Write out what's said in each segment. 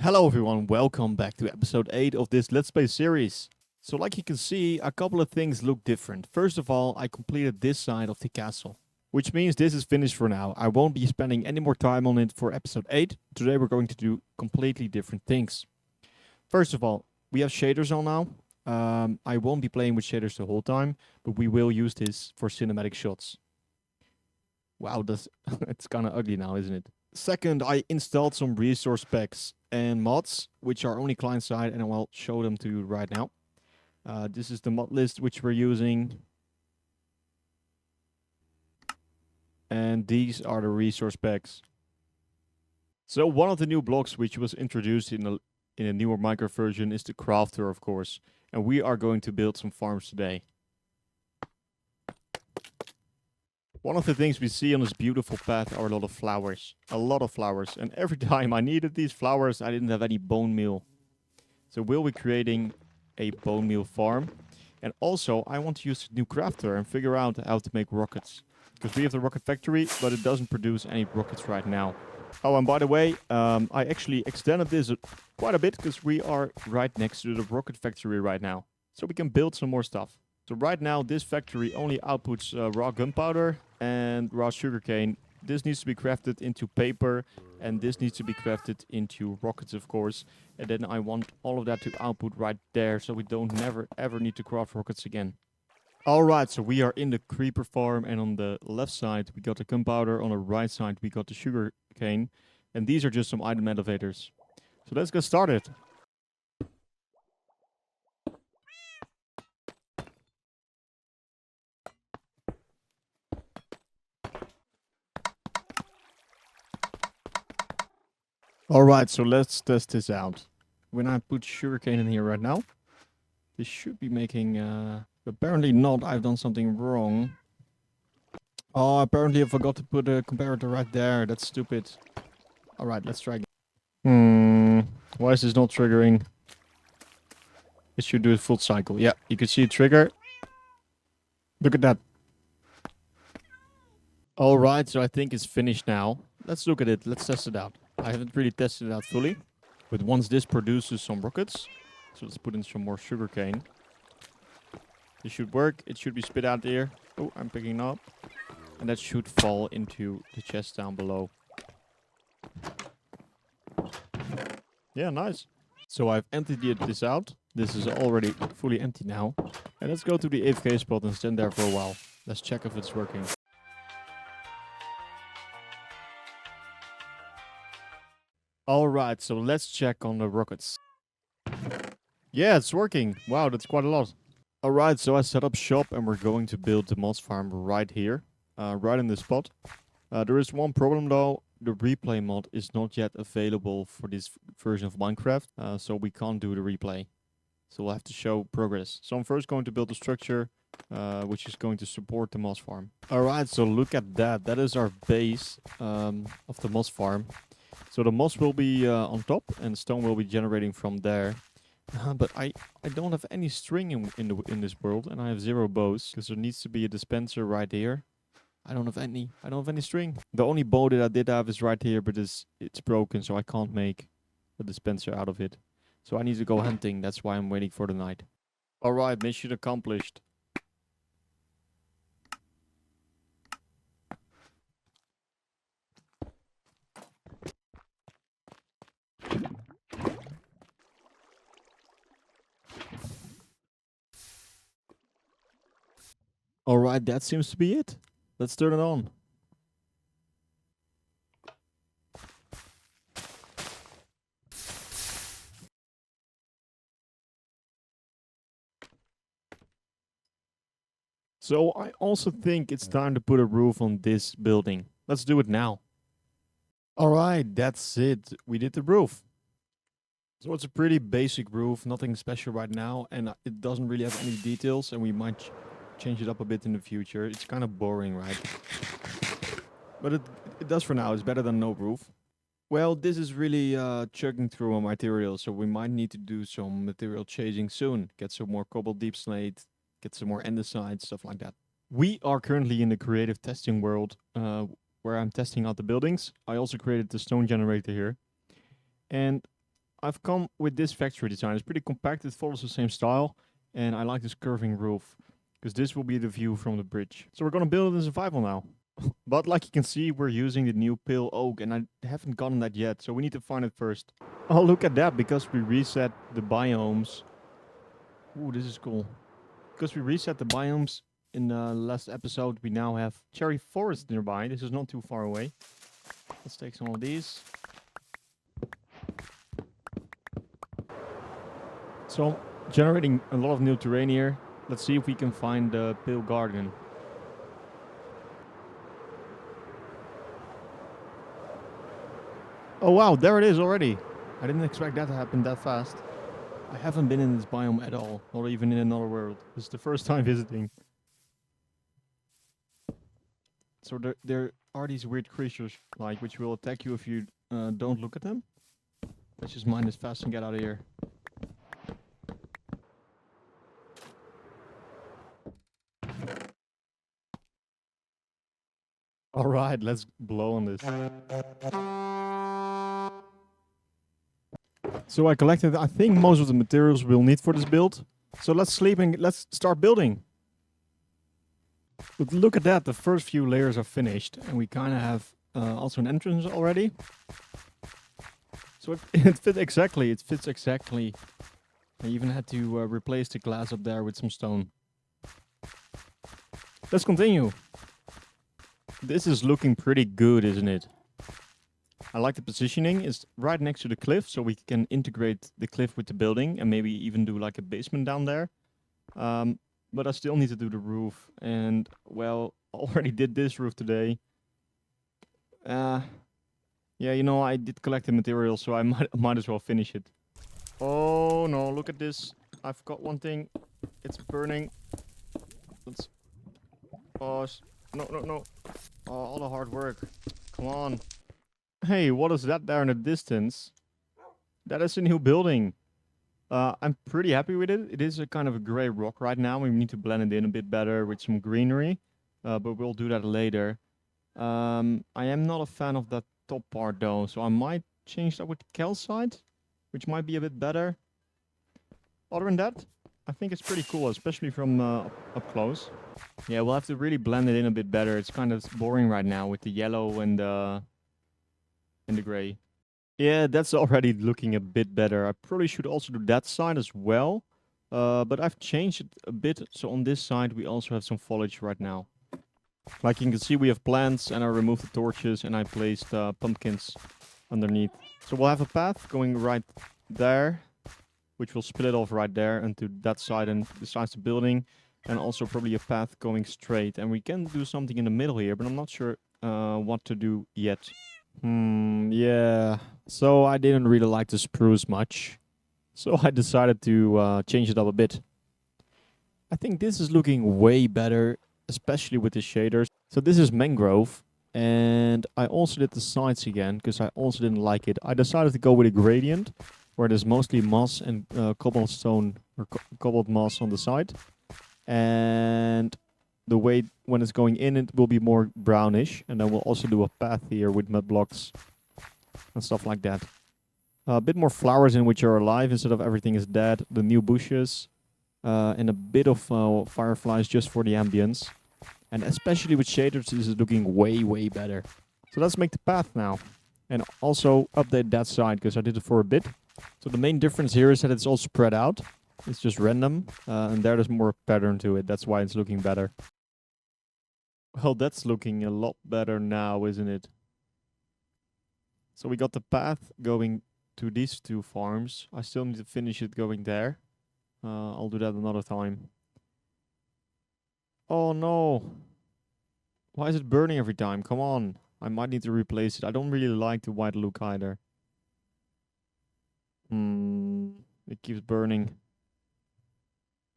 Hello everyone, welcome back to episode 8 of this Let's Play series. So like you can see, a couple of things look different. First of all, I completed this side of the castle, which means this is finished for now. I won't be spending any more time on it for episode 8. Today we're going to do completely different things. First of all, we have shaders on now. I won't be playing with shaders the whole time, but we will use this for cinematic shots. Wow, it's kind of ugly now, isn't it? Second, I installed some resource packs and mods, which are only client-side, and I'll show them to you right now. This is the mod list which we're using. And these are the resource packs. So one of the new blocks which was introduced in a newer Minecraft version is the crafter, of course. And we are going to build some farms today. One of the things we see on this beautiful path are a lot of flowers. A lot of flowers. And every time I needed these flowers, I didn't have any bone meal. So we'll be creating a bone meal farm. And also, I want to use the new crafter and figure out how to make rockets. Because we have the rocket factory, but it doesn't produce any rockets right now. Oh, and by the way, I actually extended this quite a bit because we are right next to the rocket factory right now. So we can build some more stuff. So right now, this factory only outputs raw gunpowder and raw sugarcane. This needs to be crafted into paper, and this needs to be crafted into rockets, of course. And then I want all of that to output right there, so we don't never ever need to craft rockets again. Alright, so we are in the creeper farm, and on the left side we got the gunpowder, on the right side we got the sugarcane. And these are just some item elevators. So let's get started. Alright, so let's test this out. When I put sugarcane in here right now, this should be making, apparently not, I've done something wrong. Oh, apparently I forgot to put a comparator right there, that's stupid. Alright, let's try again. Why is this not triggering? It should do a full cycle. Yeah, you can see a trigger. Look at that. Alright, so I think it's finished now. Let's look at it, let's test it out. I haven't really tested it out fully. But once this produces some rockets, so let's put in some more sugarcane. This should work, it should be spit out here. Oh, I'm picking up. And that should fall into the chest down below. Yeah, nice. So I've emptied this out. This is already fully empty now. And let's go to the AFK spot and stand there for a while. Let's check if it's working. Alright, so let's check on the rockets. Yeah, it's working. Wow, that's quite a lot. Alright, so I set up shop and we're going to build the moss farm right here. Right in this spot. There is one problem though. The replay mod is not yet available for this version of Minecraft. So we can't do the replay. So we'll have to show progress. So I'm first going to build a structure which is going to support the moss farm. Alright, so look at that. That is our base of the moss farm. So the moss will be on top and stone will be generating from there. But I don't have any string in this world, and I have 0 bows because there needs to be a dispenser right here. I don't have any string. The only bow that I did have is right here, but it's broken, so I can't make a dispenser out of it. So I need to go hunting. That's why I'm waiting for the night. All right, mission accomplished. Alright, that seems to be it. Let's turn it on. So I also think it's time to put a roof on this building. Let's do it now. Alright, that's it. We did the roof. So it's a pretty basic roof, nothing special right now, and it doesn't really have any details, and we might change it up a bit in the future. It's kind of boring, right? But it does for now. It's better than no roof. Well, this is really chugging through our material, so we might need to do some material chasing soon. Get some more cobalt deep slate, get some more andesite, stuff like that. We are currently in the creative testing world, where I'm testing out the buildings. I also created the stone generator here. And I've come with this factory design. It's pretty compact. It follows the same style. And I like this curving roof. Because this will be the view from the bridge. So we're going to build it in survival now. But like you can see, we're using the new pale oak. And I haven't gotten that yet. So we need to find it first. Oh, look at that. Because we reset the biomes. Ooh, this is cool. Because we reset the biomes in the last episode, we now have cherry forest nearby. This is not too far away. Let's take some of these. So, generating a lot of new terrain here. Let's see if we can find the pale garden. Oh wow, there it is already. I didn't expect that to happen that fast. I haven't been in this biome at all, not even in another world. This is the first time visiting. So there are these weird creatures, like, which will attack you if you don't look at them. Let's just mine this fast and get out of here. Alright, let's blow on this. So I collected, I think, most of the materials we'll need for this build. So let's sleep and let's start building. But look at that, the first few layers are finished. And we kind of have also an entrance already. So it fits exactly. I even had to replace the glass up there with some stone. Let's continue. This is looking pretty good, isn't it? I like the positioning. It's right next to the cliff, so we can integrate the cliff with the building and maybe even do like a basement down there. But I still need to do the roof. And, well, already did this roof today. Yeah, you know, I did collect the materials, so I might as well finish it. Oh, no, look at this. I forgot one thing. It's burning. Let's... Oh, no. Oh, all the hard work. Come on. Hey, what is that there in the distance? That is a new building. I'm pretty happy with it. It is a kind of a gray rock right now. We need to blend it in a bit better with some greenery. But we'll do that later. I am not a fan of that top part though. So I might change that with the calcite, which might be a bit better. Other than that, I think it's pretty cool, especially from up close. Yeah, we'll have to really blend it in a bit better. It's kind of boring right now with the yellow and the gray. Yeah, that's already looking a bit better. I probably should also do that side as well. But I've changed it a bit. So on this side, we also have some foliage right now. Like you can see, we have plants, and I removed the torches and I placed pumpkins underneath. So we'll have a path going right there, which will split off right there into that side and besides the building. And also probably a path going straight. And we can do something in the middle here, but I'm not sure what to do yet. Yeah. So I didn't really like the spruce much. So I decided to change it up a bit. I think this is looking way better, especially with the shaders. So this is mangrove. And I also did the sides again, because I also didn't like it. I decided to go with a gradient, where there's mostly moss and cobblestone, or cobbled moss on the side. And the way when it's going in, it will be more brownish. And then we'll also do a path here with mud blocks and stuff like that. A bit more flowers in which are alive instead of everything is dead. The new bushes. And a bit of fireflies just for the ambience. And especially with shaders, this is looking way, way better. So let's make the path now. And also update that side, because I did it for a bit. So the main difference here is that it's all spread out. It's just random. And there's more pattern to it. That's why it's looking better. Well, that's looking a lot better now, isn't it? So we got the path going to these two farms. I still need to finish it going there. I'll do that another time. Oh no. Why is it burning every time? Come on. I might need to replace it. I don't really like the white look either. It keeps burning.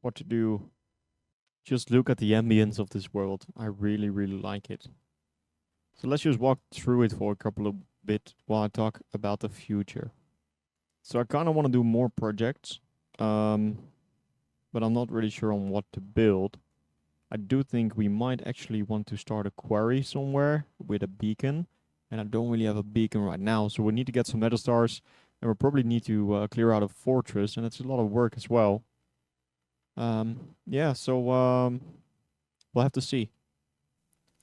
What to do? Just look at the ambience of this world. I really, really like it. So let's just walk through it for a couple of bit while I talk about the future. So I kind of want to do more projects. But I'm not really sure on what to build. I do think we might actually want to start a quarry somewhere with a beacon. And I don't really have a beacon right now. So we need to get some metal stars. And we'll probably need to clear out a fortress, and it's a lot of work as well. Yeah, so we'll have to see.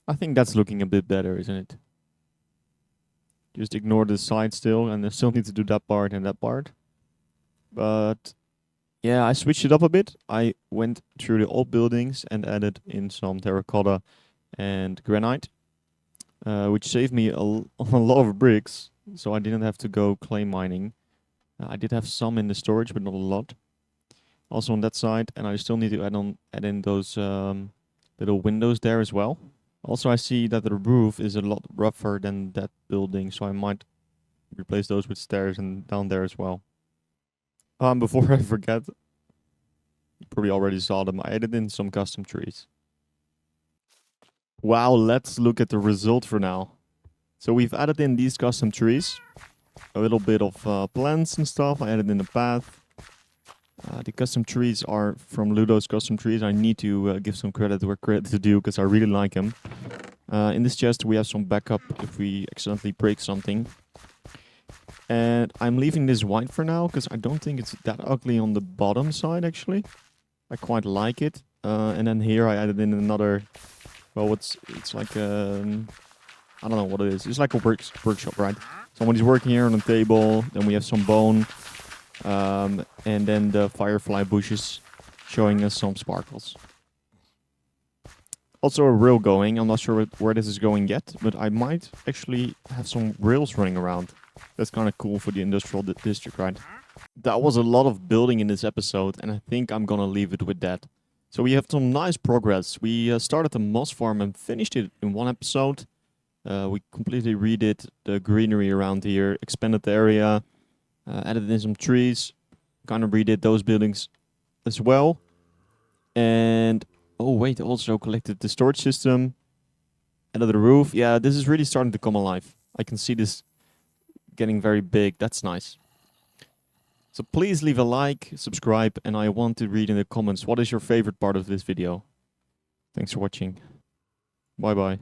I think that's looking a bit better, isn't it? Just ignore the side still, and I still need to do that part and that part. But yeah, I switched it up a bit. I went through the old buildings and added in some terracotta and granite, which saved me a lot of bricks, so I didn't have to go clay mining. I did have some in the storage, but not a lot. Also on that side, and I still need to add in those little windows there as well. Also, I see that the roof is a lot rougher than that building, so I might replace those with stairs and down there as well. Before I forget, you probably already saw them. I added in some custom trees. Wow, let's look at the result for now. So we've added in these custom trees, a little bit of plants and stuff. I added in the path. The custom trees are from Ludo's Custom Trees. I need to give some credit where credit is due because I really like them. In this chest we have some backup if we accidentally break something. And I'm leaving this white for now because I don't think it's that ugly on the bottom side actually. I quite like it. And then here I added in another, well it's like I don't know what it is. It's like a workshop, right? Somebody's working here on the table, then we have some bone. And then the firefly bushes showing us some sparkles. Also a rail going. I'm not sure where this is going yet, but I might actually have some rails running around. That's kind of cool for the industrial district, right? That was a lot of building in this episode, and I think I'm gonna leave it with that. So we have some nice progress. We started the moss farm and finished it in one episode. We completely redid the greenery around here, expanded the area, added in some trees, kind of redid those buildings as well. And, oh wait, also collected the storage system, added the roof. Yeah, this is really starting to come alive. I can see this getting very big. That's nice. So please leave a like, subscribe, and I want to read in the comments what is your favorite part of this video. Thanks for watching. Bye bye.